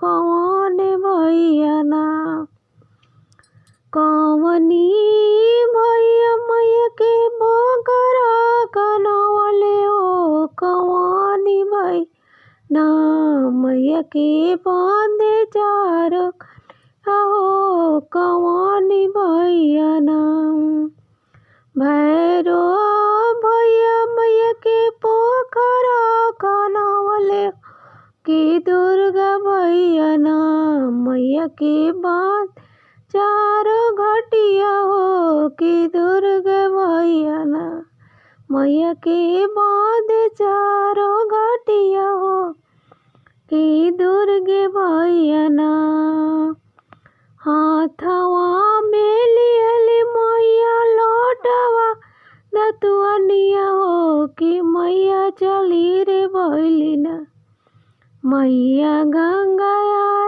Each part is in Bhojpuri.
कौन भैया ना। कौनी भैया मैया के बकरा कनवले हो। कौनी भैया ना मैया के बांधे चारो हो। कौनी भैया ना। भैरो भैया मैया के पोखरा कनवले कि दुर्गा भैया ना मैया के बांध चारो घटिया हो। कि दुर्गा भैया ना मैया के बांध चारो घटिया हो। कि दुर्गे भैया ना। हाथवा में लिहली मैया लोटवा दतुअनिया हो। कि मैया चली रे भैली ना मैया गंगा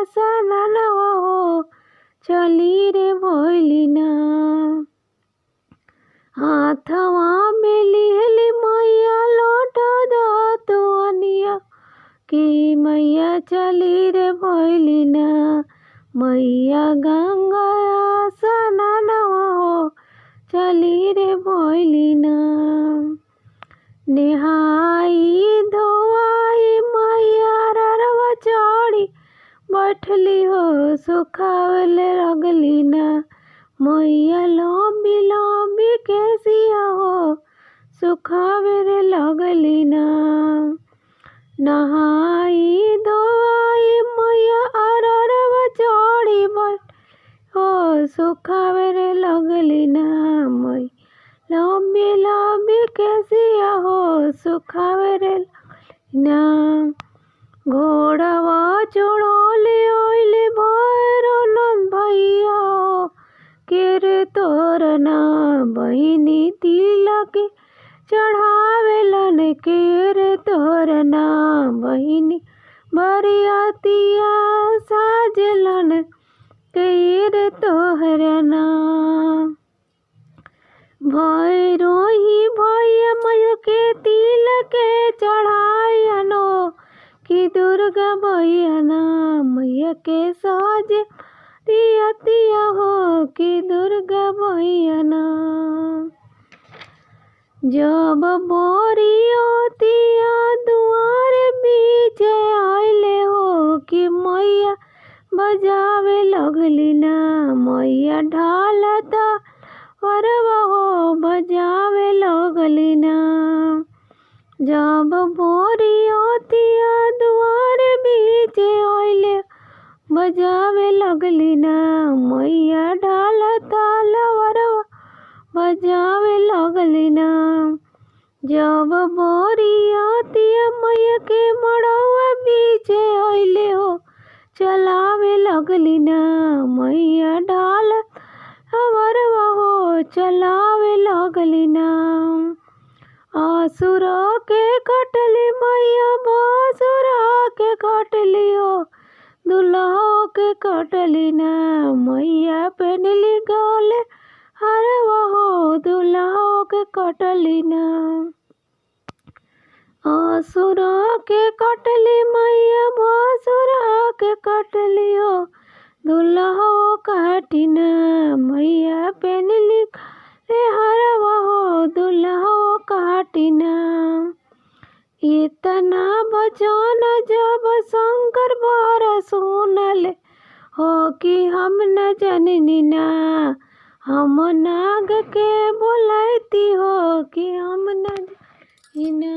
स्नानवा हो। चली रे भैली ना। हाथवा में लिहली मैया लोटा दतुअनिया कि मैया चली रे भैली ना मैया गंगा स्नानवा हो। चली रे भैली ना। नेहाई धोआई मैया ररवा चढ़ी बैठली हो। सुखावले लगली ना मैया लंबी लंबी केसिया हो। सुखावे लगली ना। नहाई धोआई मैया अररवा चढ़ी बैठ हो। सुखावे लगली ना मैया लंबी लंबी केसिया हो। सुखावे ना। घोड़वा चढ़ोले ओइले भैरो नंद भैया हो। केरे तोरना बहिनी तिलक चढ़ावेलन। केरे तोरना बहिनी बरियातिया साजलन। केरे तोहरना भैरो ही भैया मैया के तिलक चढ़ायनो। कि दुर्गा भैया ना मैया के साज दियतिया हो। कि दुर्गा भैया ना। जब बोरियोतिया दुआर बीचे आइले हो। कि मैया बजावे लगली ना मैया ढालता वरवा हो। बजावे लगली ना। जब बोरियोतिया दुआर बीचे आइले बजावे लगली ना मैया ढालता लवरवा बजावे लगली ना। जब बोरियोतिया मैया के मड़वा बीचे आइले हो। चलावे लगली ना मैया ढाल वरवा हो। चलावे लगली ना। असुर के कटली मैया बासुर के कटली हो। दुल्हा के कटली ना मैया पहनली गले हरवा हो। दुल्हा के कटली ना। असुर के कटली मैया बासुर के कटली हो। दुल्हा काटिना मैया पहनली हरवा हो। दुल्हा काटिना। इतना बचन जब शंकर बारा सुनले हो। कि हम न जननी ना हम नाग के बोलती हो। कि हम न जननी ना।